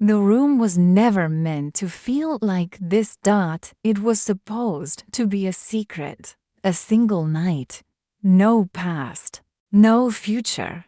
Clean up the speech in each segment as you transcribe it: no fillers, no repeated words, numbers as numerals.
The room was never meant to feel like this. It was supposed to be a secret, a single night. No past, no future.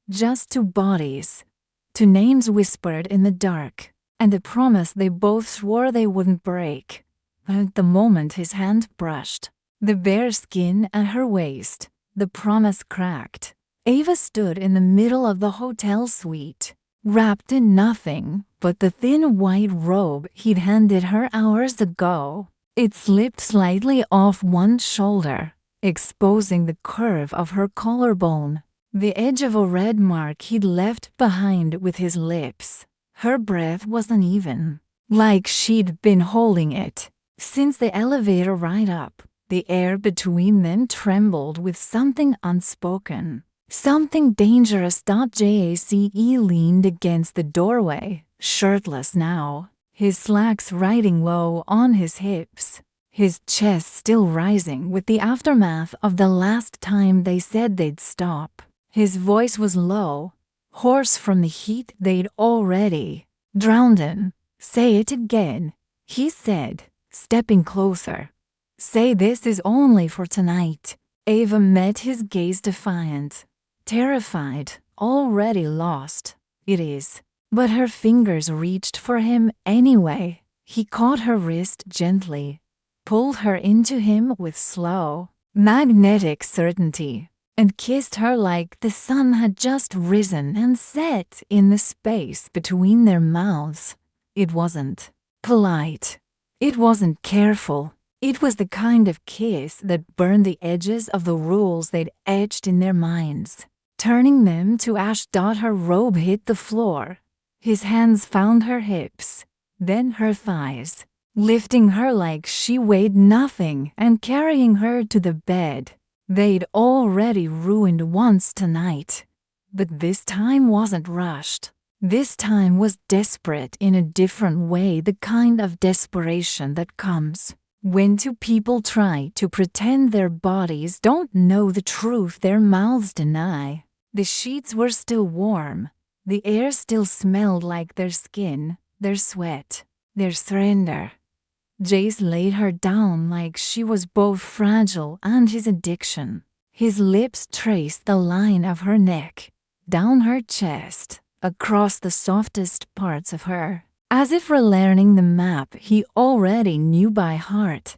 Just two bodies, two names whispered in the dark, and a promise they both swore they wouldn't break. At the moment his hand brushed the bare skin at her waist, the promise cracked. Ava stood in the middle of the hotel suite, wrapped in nothing but the thin white robe he'd handed her hours ago. It slipped slightly off one shoulder, exposing the curve of her collarbone, the edge of a red mark he'd left behind with his lips. Her breath was uneven, like she'd been holding it since the elevator ride up. The air between them trembled with something unspoken, something dangerous. Jace leaned against the doorway, shirtless now, his slacks riding low on his hips, his chest still rising with the aftermath of the last time they said they'd stop. His voice was low, hoarse from the heat they'd already drowned in. "Say it again," he said, stepping closer. "Say this is only for tonight." Ava met his gaze, defiant, terrified, already lost. "It is." But her fingers reached for him anyway. He caught her wrist gently, pulled her into him with slow, magnetic certainty, and kissed her like the sun had just risen and set in the space between their mouths. It wasn't polite. It wasn't careful. It was the kind of kiss that burned the edges of the rules they'd etched in their minds, turning them to ash. Her robe hit the floor. His hands found her hips, then her thighs, lifting her like she weighed nothing and carrying her to the bed they'd already ruined once tonight. But this time wasn't rushed. This time was desperate in a different way, the kind of desperation that comes when two people try to pretend their bodies don't know the truth their mouths deny. The sheets were still warm. The air still smelled like their skin, their sweat, their surrender. Jace laid her down like she was both fragile and his addiction. His lips traced the line of her neck, down her chest, across the softest parts of her, as if relearning the map he already knew by heart.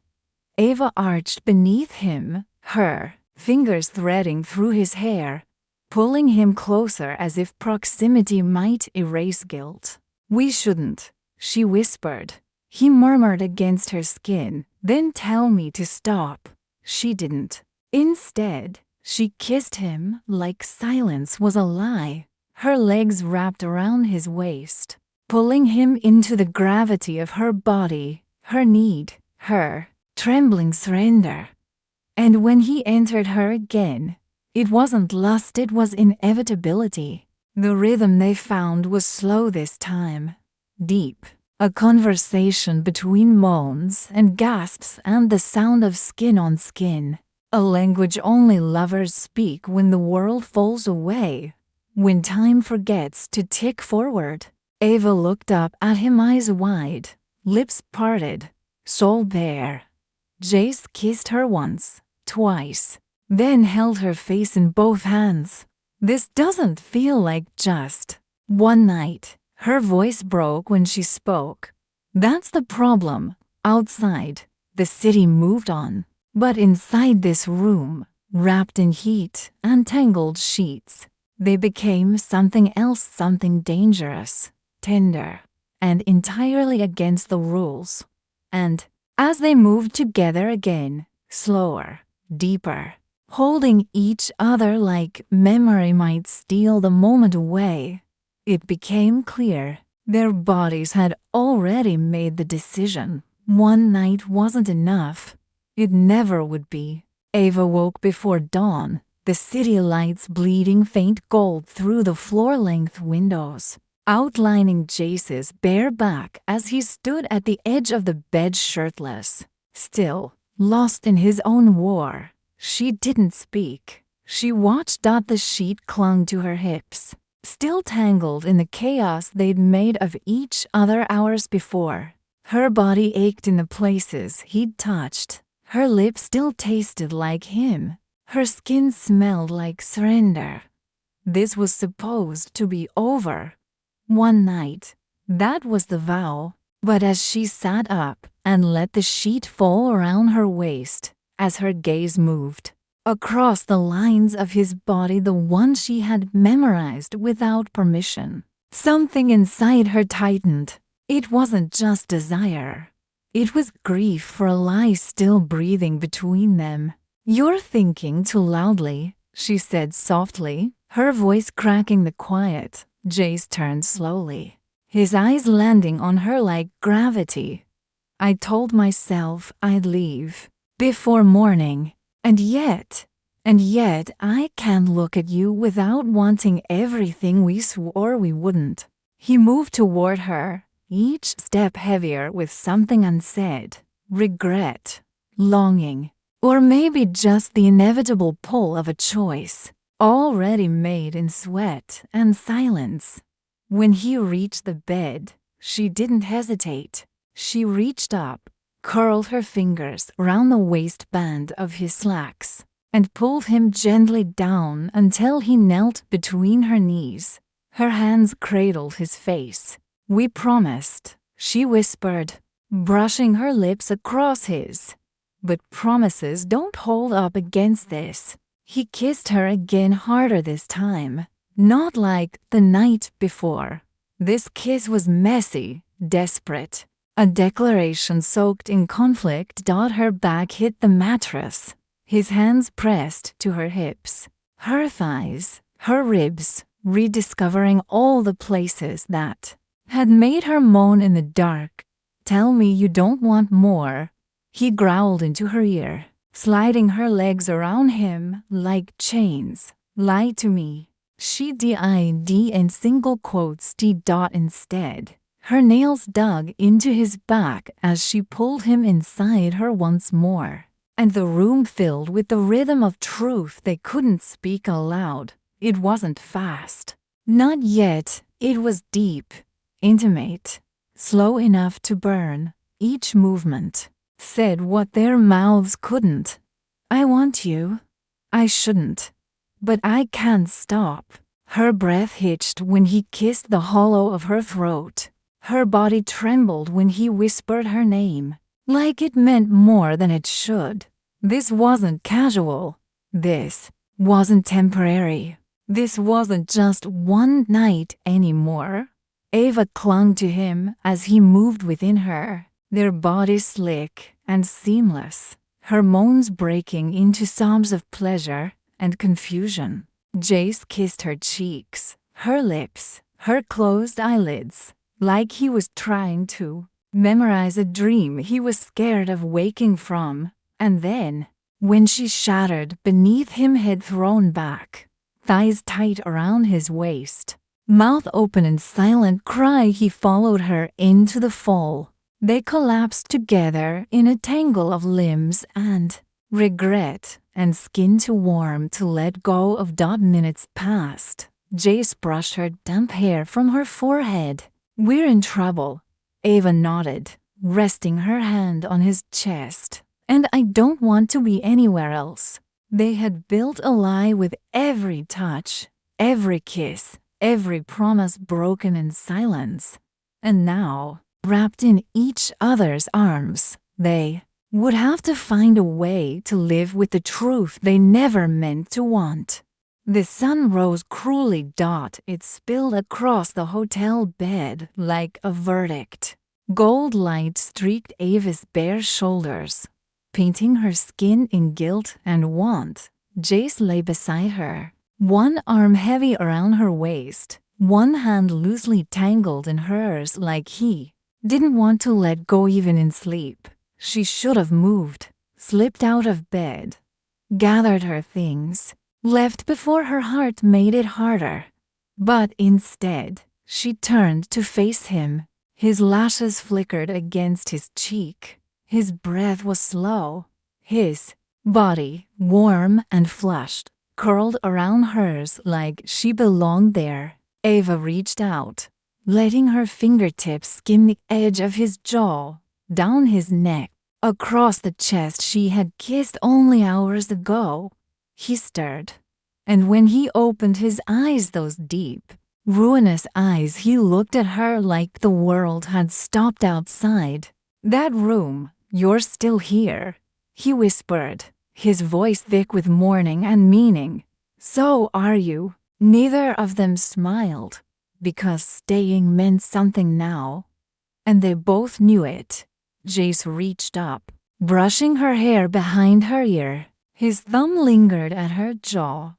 Ava arched beneath him, her fingers threading through his hair, pulling him closer as if proximity might erase guilt. "We shouldn't," she whispered. He murmured against her skin, "Then tell me to stop." She didn't. Instead, she kissed him like silence was a lie, her legs wrapped around his waist, pulling him into the gravity of her body, her need, her trembling surrender. And when he entered her again, it wasn't lust, it was inevitability. The rhythm they found was slow this time, deep, a conversation between moans and gasps and the sound of skin on skin, a language only lovers speak when the world falls away, when time forgets to tick forward. Ava looked up at him, eyes wide, lips parted, soul bare. Jace kissed her once, twice, then held her face in both hands. "This doesn't feel like just one night." Her voice broke when she spoke. "That's the problem. Outside, the city moved on. But inside this room, wrapped in heat and tangled sheets, they became something else, something dangerous, tender, and entirely against the rules." And as they moved together again, slower, deeper, holding each other like memory might steal the moment away, it became clear their bodies had already made the decision. One night wasn't enough. It never would be. Ava woke before dawn, the city lights bleeding faint gold through the floor-length windows, outlining Jace's bare back as he stood at the edge of the bed, shirtless, still lost in his own war. She didn't speak. She watched. The sheet clung to her hips, still tangled in the chaos they'd made of each other hours before. Her body ached in the places he'd touched. Her lips still tasted like him. Her skin smelled like surrender. This was supposed to be over. One night. That was the vow. But as she sat up and let the sheet fall around her waist, as her gaze moved across the lines of his body, the one she had memorized without permission, something inside her tightened. It wasn't just desire. It was grief for a lie still breathing between them. "You're thinking too loudly," she said softly, her voice cracking the quiet. Jace turned slowly, his eyes landing on her like gravity. "I told myself I'd leave before morning, and yet I can't look at you without wanting everything we swore we wouldn't." He moved toward her, each step heavier with something unsaid, regret, longing, or maybe just the inevitable pull of a choice, already made in sweat and silence. When he reached the bed, she didn't hesitate. She reached up, curled her fingers around the waistband of his slacks, and pulled him gently down until he knelt between her knees. Her hands cradled his face. "We promised," she whispered, brushing her lips across his. "But promises don't hold up against this." He kissed her again, harder this time, not like the night before. This kiss was messy, desperate. A declaration soaked in conflict. Her back hit the mattress. His hands pressed to her hips, her thighs, her ribs, rediscovering all the places that had made her moan in the dark. "Tell me you don't want more," he growled into her ear, sliding her legs around him like chains. "Lie to me." She did in single quotes instead. Her nails dug into his back as she pulled him inside her once more, and the room filled with the rhythm of truth they couldn't speak aloud. It wasn't fast. Not yet. It was deep, intimate, slow enough to burn. Each movement said what their mouths couldn't. "I want you. I shouldn't. But I can't stop." Her breath hitched when he kissed the hollow of her throat. Her body trembled when he whispered her name, like it meant more than it should. This wasn't casual. This wasn't temporary. This wasn't just one night anymore. Ava clung to him as he moved within her, their bodies slick and seamless, her moans breaking into sobs of pleasure and confusion. Jace kissed her cheeks, her lips, her closed eyelids, like he was trying to memorize a dream he was scared of waking from. And then, when she shattered beneath him, head thrown back, thighs tight around his waist, mouth open in silent cry, he followed her into the fall. They collapsed together in a tangle of limbs and regret and skin too warm to let go of. Minutes passed. Jace brushed her damp hair from her forehead. "We're in trouble," Ava nodded, resting her hand on his chest. "And I don't want to be anywhere else." They had built a lie with every touch, every kiss, every promise broken in silence. And now, wrapped in each other's arms, they would have to find a way to live with the truth they never meant to want. The sun rose cruelly. It spilled across the hotel bed like a verdict. Gold light streaked Ava's bare shoulders, painting her skin in guilt and want. Jace lay beside her, one arm heavy around her waist, one hand loosely tangled in hers, like he didn't want to let go even in sleep. She should have moved, slipped out of bed, gathered her things, left before her heart made it harder. But instead, she turned to face him. His lashes flickered against his cheek. His breath was slow. His body, warm and flushed, curled around hers like she belonged there. Ava reached out, letting her fingertips skim the edge of his jaw, down his neck, across the chest she had kissed only hours ago. He stirred, and when he opened his eyes, those deep, ruinous eyes, he looked at her like the world had stopped outside. "That room, you're still here," he whispered, his voice thick with mourning and meaning. "So are you." Neither of them smiled, because staying meant something now, and they both knew it. Jace reached up, brushing her hair behind her ear. His thumb lingered at her jaw.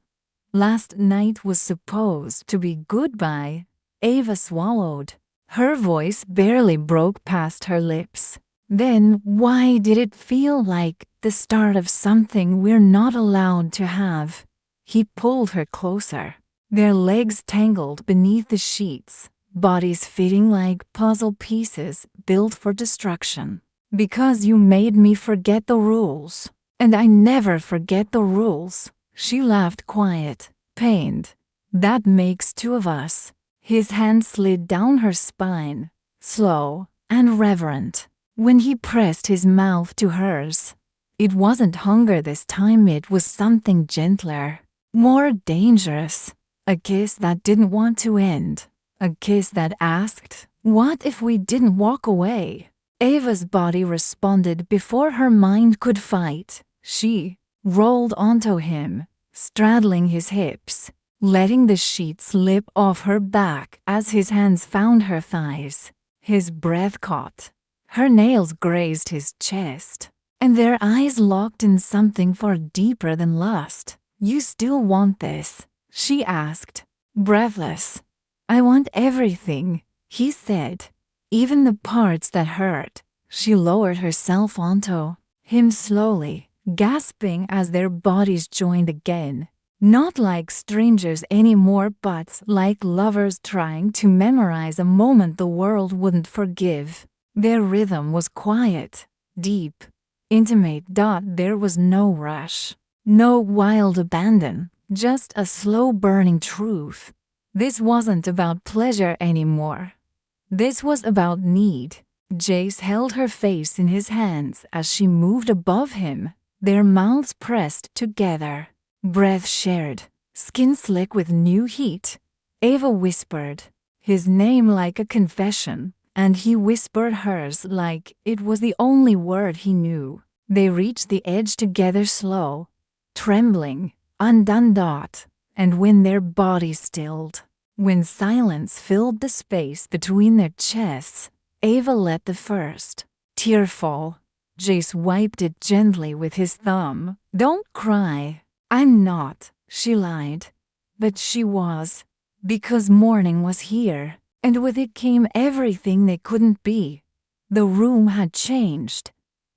"Last night was supposed to be goodbye." Ava swallowed. Her voice barely broke past her lips. "Then why did it feel like the start of something we're not allowed to have?" He pulled her closer, their legs tangled beneath the sheets, bodies fitting like puzzle pieces built for destruction. "Because you made me forget the rules, and I never forget the rules." She laughed, quiet, pained. "That makes two of us." His hand slid down her spine, slow and reverent. When he pressed his mouth to hers, it wasn't hunger this time, it was something gentler, more dangerous. A kiss that didn't want to end. A kiss that asked, "What if we didn't walk away?" Ava's body responded before her mind could fight. She rolled onto him, straddling his hips, letting the sheet slip off her back as his hands found her thighs. His breath caught. Her nails grazed his chest, and their eyes locked in something far deeper than lust. "You still want this?" she asked, breathless. "I want everything," he said, "even the parts that hurt." She lowered herself onto him slowly, gasping as their bodies joined again. Not like strangers anymore, but like lovers trying to memorize a moment the world wouldn't forgive. Their rhythm was quiet, deep, intimate. There was no rush, no wild abandon, just a slow burning truth. This wasn't about pleasure anymore. This was about need. Jace held her face in his hands as she moved above him, their mouths pressed together, breath shared, skin slick with new heat. Ava whispered his name like a confession, and he whispered hers like it was the only word he knew. They reached the edge together, slow, trembling, undone. And when their bodies stilled, when silence filled the space between their chests, Ava let the first tear fall. Jace wiped it gently with his thumb. "Don't cry." "I'm not," she lied. But she was, because morning was here, and with it came everything they couldn't be. The room had changed.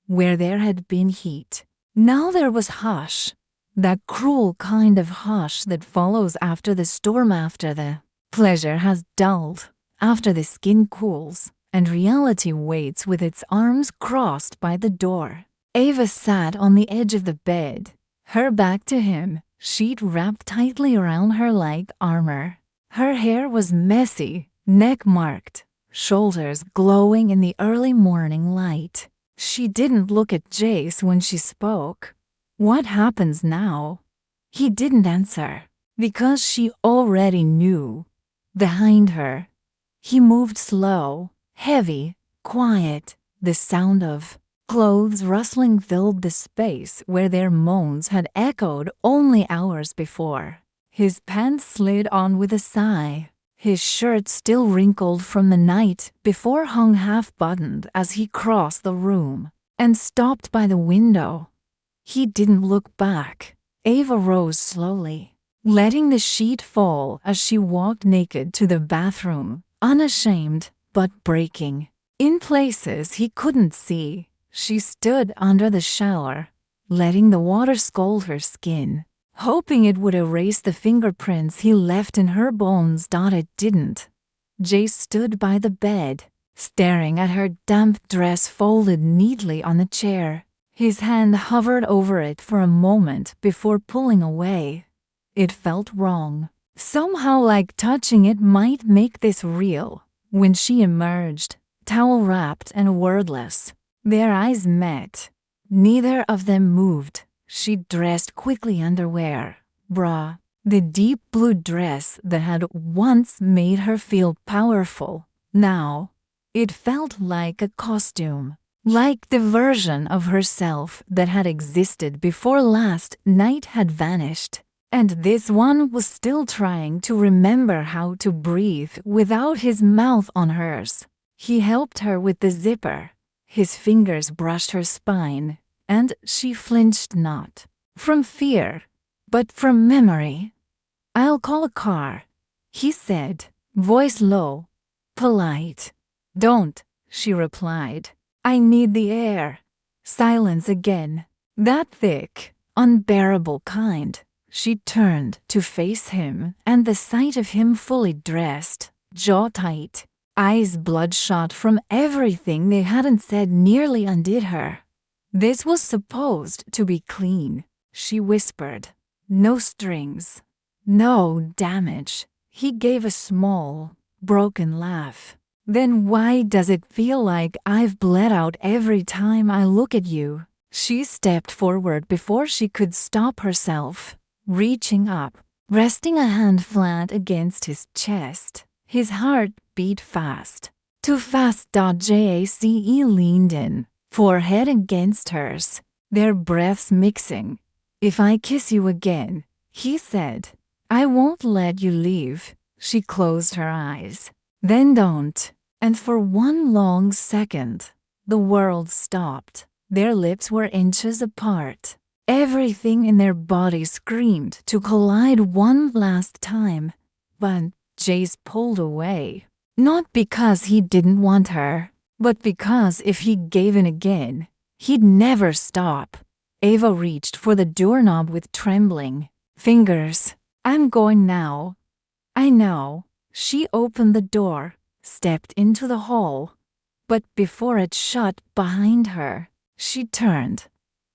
Where there had been heat, now there was hush. That cruel kind of hush that follows after the storm, after the pleasure has dulled, after the skin cools, and reality waits with its arms crossed by the door. Ava sat on the edge of the bed, her back to him, sheet wrapped tightly around her like armor. Her hair was messy, neck marked, shoulders glowing in the early morning light. She didn't look at Jace when she spoke. "What happens now?" He didn't answer, because she already knew. Behind her, he moved slow, heavy, quiet. The sound of clothes rustling filled the space where their moans had echoed only hours before. His pants slid on with a sigh. His shirt, still wrinkled from the night before, hung half-buttoned as he crossed the room and stopped by the window. He didn't look back. Ava rose slowly, letting the sheet fall as she walked naked to the bathroom, unashamed but breaking. In places he couldn't see, she stood under the shower, letting the water scald her skin, hoping it would erase the fingerprints he left in her bones. It didn't. Jace stood by the bed, staring at her damp dress folded neatly on the chair. His hand hovered over it for a moment before pulling away. It felt wrong. Somehow like touching it might make this real. When she emerged, towel-wrapped and wordless, their eyes met. Neither of them moved. She dressed quickly underwear, bra, the deep blue dress that had once made her feel powerful. Now, it felt like a costume, like the version of herself that had existed before last night had vanished. And this one was still trying to remember how to breathe without his mouth on hers. He helped her with the zipper. His fingers brushed her spine, and she flinched not from fear, but from memory. "I'll call a car," he said, voice low, polite. "Don't," she replied. "I need the air." Silence again. That thick, unbearable kind. She turned to face him, and the sight of him fully dressed, jaw tight, eyes bloodshot from everything they hadn't said nearly undid her. "This was supposed to be clean," she whispered. "No strings. No damage." He gave a small, broken laugh. "Then why does it feel like I've bled out every time I look at you?" She stepped forward before she could stop herself, reaching up, resting a hand flat against his chest. His heart beat fast. Too fast. Jace leaned in, forehead against hers, their breaths mixing. "If I kiss you again," he said, "I won't let you leave." She closed her eyes. "Then don't." And for one long second, the world stopped. Their lips were inches apart. Everything in their bodies screamed to collide one last time. But Jace pulled away. Not because he didn't want her, but because if he gave in again, he'd never stop. Ava reached for the doorknob with trembling fingers. "I'm going now." "I know." She opened the door, stepped into the hall, but before it shut behind her, she turned.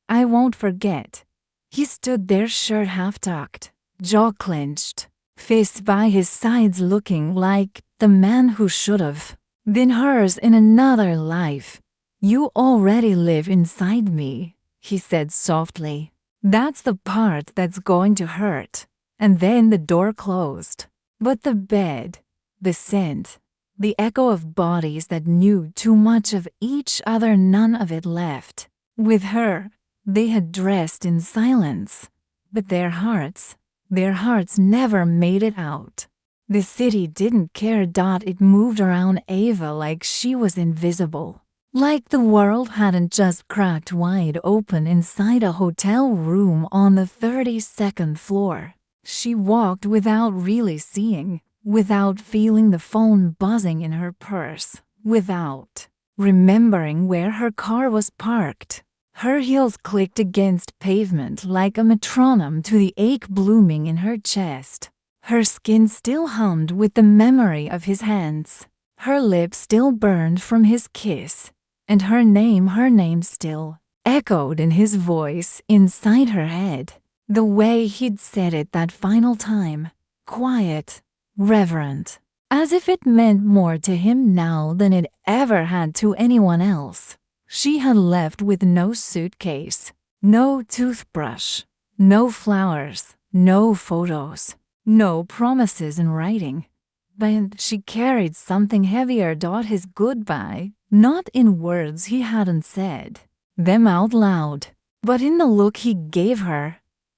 "I won't forget." He stood there, shirt half-tucked, jaw clenched, fists by his sides, looking like the man who should have been hers in another life. "You already live inside me," he said softly. "That's the part that's going to hurt." And then the door closed. But the bed, the scent, the echo of bodies that knew too much of each other, none of it left. With her, they had dressed in silence, but their hearts never made it out. The city didn't care. It moved around Ava like she was invisible, like the world hadn't just cracked wide open inside a hotel room on the 32nd floor. She walked without really seeing, without feeling the phone buzzing in her purse, without remembering where her car was parked. Her heels clicked against pavement like a metronome to the ache blooming in her chest. Her skin still hummed with the memory of his hands. Her lips still burned from his kiss. And her name still echoed in his voice inside her head. The way he'd said it that final time. Quiet, reverent. As if it meant more to him now than it ever had to anyone else. She had left with no suitcase, no toothbrush, no flowers, no photos, no promises in writing. But she carried something heavier. His goodbye, not in words he hadn't said them out loud, but in the look he gave her,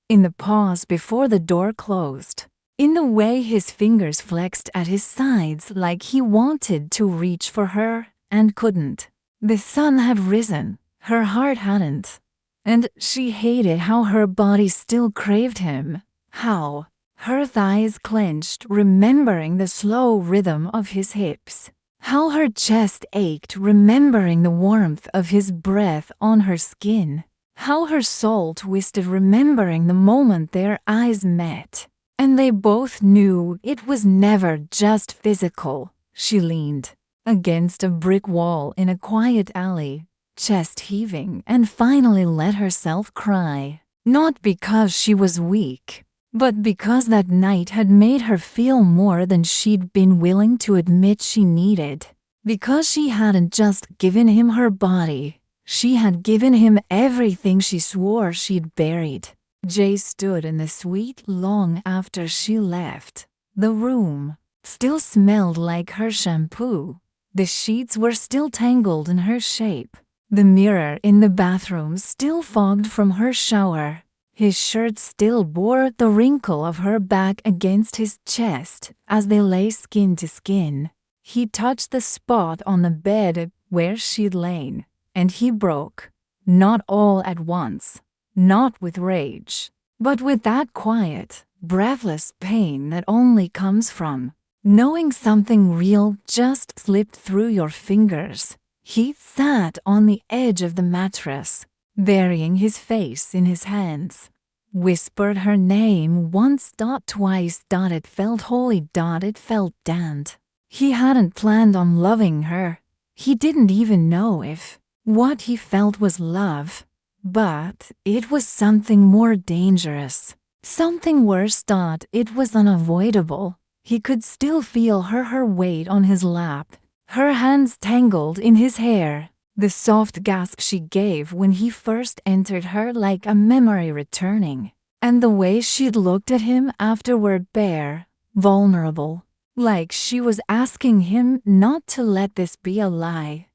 in the pause before the door closed, in the way his fingers flexed at his sides like he wanted to reach for her and couldn't. The sun had risen, her heart hadn't, and she hated how her body still craved him, how her thighs clenched remembering the slow rhythm of his hips, how her chest ached remembering the warmth of his breath on her skin, how her soul twisted remembering the moment their eyes met. And they both knew it was never just physical. She leaned against a brick wall in a quiet alley, chest heaving, and finally let herself cry. Not because she was weak, But because that night had made her feel more than she'd been willing to admit she needed. Because she hadn't just given him her body, she had given him everything she swore she'd buried. Jay stood in the suite long after she left. The room still smelled like her shampoo. The sheets were still tangled in her shape. The mirror in the bathroom still fogged from her shower. His shirt still bore the wrinkle of her back against his chest as they lay skin to skin. He touched the spot on the bed where she'd lain, and he broke. Not all at once, not with rage, but with that quiet, breathless pain that only comes from knowing something real just slipped through your fingers. He sat on the edge of the mattress, burying his face in his hands. Whispered her name once, twice, it felt holy, it felt damned. He hadn't planned on loving her. He didn't even know if what he felt was love. But it was something more dangerous. Something worse. It was unavoidable. He could still feel her weight on his lap, her hands tangled in his hair. The soft gasp she gave when he first entered her like a memory returning. And the way she'd looked at him afterward, bare, vulnerable, like she was asking him not to let this be a lie.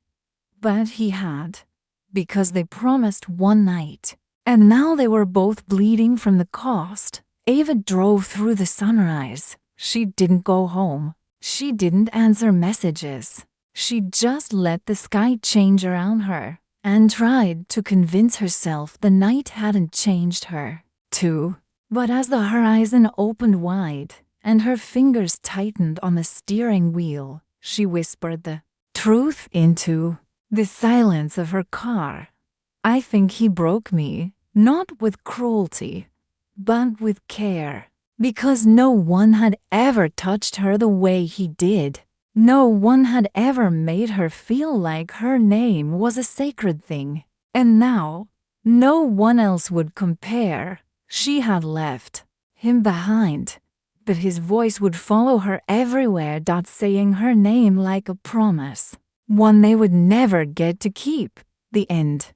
But he had, because they promised one night. And now they were both bleeding from the cost. Ava drove through the sunrise. She didn't go home. She didn't answer messages. She just let the sky change around her and tried to convince herself the night hadn't changed her, too. But as the horizon opened wide and her fingers tightened on the steering wheel, she whispered the truth into the silence of her car. I think he broke me, not with cruelty, but with care. Because no one had ever touched her the way he did. No one had ever made her feel like her name was a sacred thing. And now, no one else would compare. She had left him behind, but his voice would follow her everywhere, saying her name like a promise. One they would never get to keep. The end.